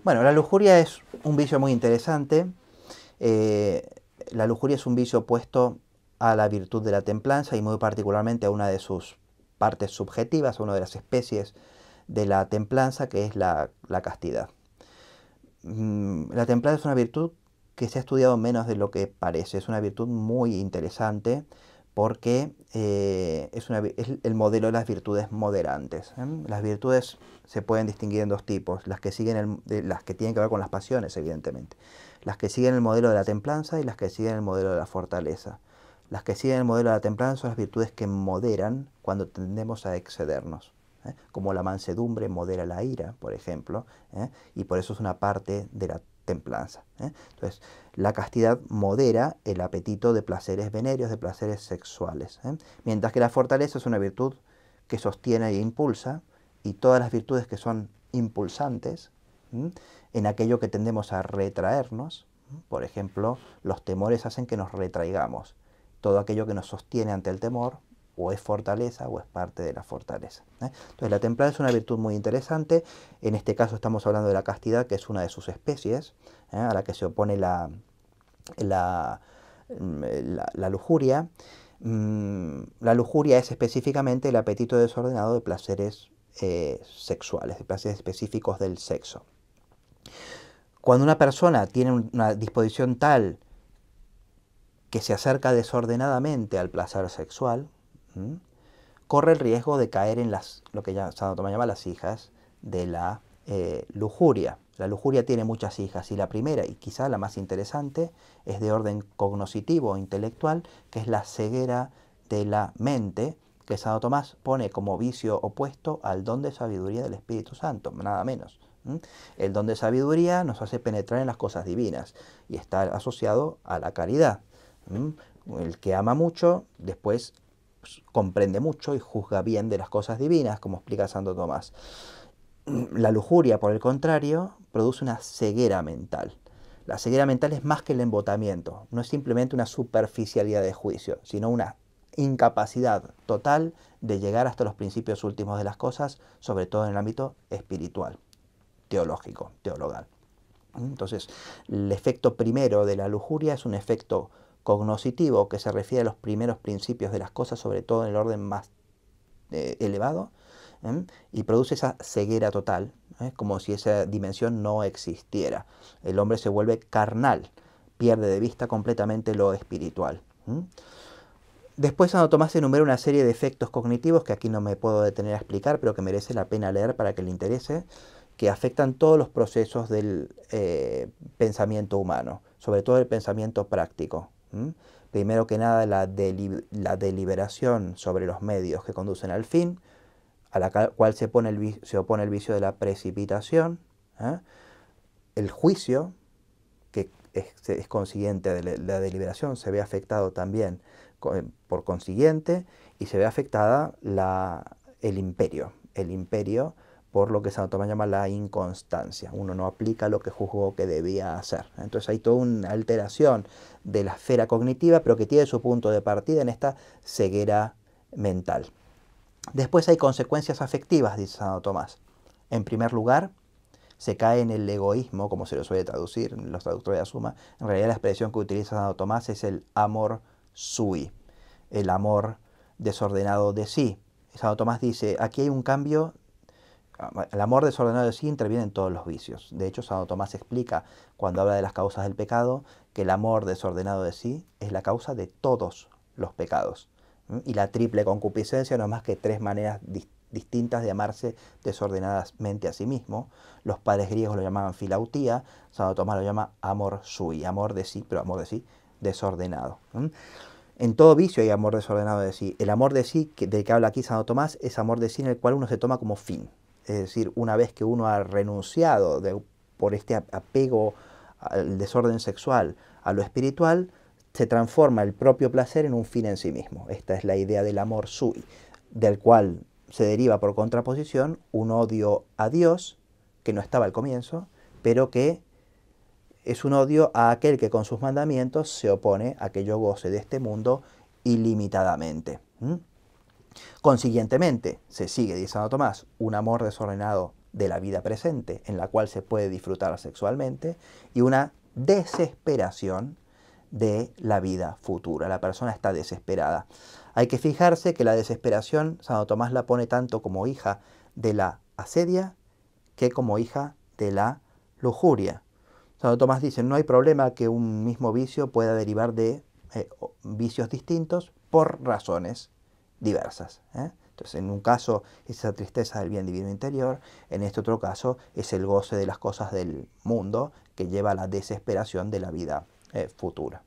Bueno, la lujuria es un vicio muy interesante. Eh, la lujuria es un vicio opuesto a la virtud de la templanza y muy particularmente a una de sus partes subjetivas, a una de las especies de la templanza, que es la castidad. La templanza es una virtud que se ha estudiado menos de lo que parece. Es una virtud muy interesante porque es el modelo de las virtudes moderantes. Las virtudes se pueden distinguir en dos tipos, las que las que tienen que ver con las pasiones, evidentemente. Las que siguen el modelo de la templanza y las que siguen el modelo de la fortaleza. Las que siguen el modelo de la templanza son las virtudes que moderan cuando tendemos a excedernos. Como la mansedumbre modera la ira, por ejemplo, y por eso es una parte de la templanza. Entonces, la castidad modera el apetito de placeres venéreos, de placeres sexuales, mientras que la fortaleza es una virtud que sostiene e impulsa, y todas las virtudes que son impulsantes, en aquello que tendemos a retraernos, por ejemplo, los temores hacen que nos retraigamos. Todo aquello que nos sostiene ante el temor o es fortaleza o es parte de la fortaleza. Entonces la templanza es una virtud muy interesante. En este caso estamos hablando de la castidad, que es una de sus especies, a la que se opone la, la lujuria. La lujuria es específicamente el apetito desordenado de placeres sexuales, de placeres específicos del sexo. Cuando una persona tiene una disposición tal que se acerca desordenadamente al placer sexual, corre el riesgo de caer en lo que Santo Tomás llama las hijas de la lujuria. La lujuria tiene muchas hijas y la primera, y quizá la más interesante, es de orden cognoscitivo o intelectual, que es la ceguera de la mente, que Santo Tomás pone como vicio opuesto al don de sabiduría del Espíritu Santo, nada menos. El don de sabiduría nos hace penetrar en las cosas divinas y está asociado a la caridad. El que ama mucho, después comprende mucho y juzga bien de las cosas divinas, como explica Santo Tomás. La lujuria, por el contrario, produce una ceguera mental. La ceguera mental es más que el embotamiento, no es simplemente una superficialidad de juicio, sino una incapacidad total de llegar hasta los principios últimos de las cosas, sobre todo en el ámbito espiritual, teológico, teologal. Entonces, el efecto primero de la lujuria es un efecto cognoscitivo que se refiere a los primeros principios de las cosas, sobre todo en el orden más elevado, y produce esa ceguera total, como si esa dimensión no existiera. El hombre se vuelve carnal, pierde de vista completamente lo espiritual. Después Santo Tomás enumera una serie de efectos cognitivos que aquí no me puedo detener a explicar, pero que merece la pena leer para que le interese, que afectan todos los procesos del pensamiento humano, sobre todo el pensamiento práctico. Primero que nada, la deliberación sobre los medios que conducen al fin, a la cual se opone el vicio de la precipitación, el juicio, que es consiguiente de la deliberación, se ve afectado también por consiguiente, y se ve afectada el imperio, por lo que Santo Tomás llama la inconstancia. Uno no aplica lo que juzgó que debía hacer. Entonces hay toda una alteración de la esfera cognitiva, pero que tiene su punto de partida en esta ceguera mental. Después hay consecuencias afectivas, dice Santo Tomás. En primer lugar, se cae en el egoísmo, como se lo suele traducir en los traductores de la Suma. En realidad la expresión que utiliza Santo Tomás es el amor sui, el amor desordenado de sí. Santo Tomás dice, aquí hay un cambio. El amor desordenado de sí interviene en todos los vicios. De hecho, Santo Tomás explica, cuando habla de las causas del pecado, que el amor desordenado de sí es la causa de todos los pecados. Y la triple concupiscencia no es más que tres maneras distintas de amarse desordenadamente a sí mismo. Los padres griegos lo llamaban filautía, Santo Tomás lo llama amor sui, amor de sí, pero amor de sí desordenado. En todo vicio hay amor desordenado de sí. El amor de sí, del que habla aquí Santo Tomás, es amor de sí en el cual uno se toma como fin. Es decir, una vez que uno ha renunciado por este apego al desorden sexual, a lo espiritual, se transforma el propio placer en un fin en sí mismo. Esta es la idea del amor sui, del cual se deriva por contraposición un odio a Dios, que no estaba al comienzo, pero que es un odio a aquel que con sus mandamientos se opone a que yo goce de este mundo ilimitadamente. Consiguientemente, se sigue, dice Santo Tomás, un amor desordenado de la vida presente, en la cual se puede disfrutar sexualmente, y una desesperación de la vida futura. La persona está desesperada. Hay que fijarse que la desesperación, Santo Tomás la pone tanto como hija de la asedia que como hija de la lujuria. Santo Tomás dice, no hay problema que un mismo vicio pueda derivar de vicios distintos por razones diversas. Entonces, en un caso es esa tristeza del bien divino interior, en este otro caso es el goce de las cosas del mundo que lleva a la desesperación de la vida futura.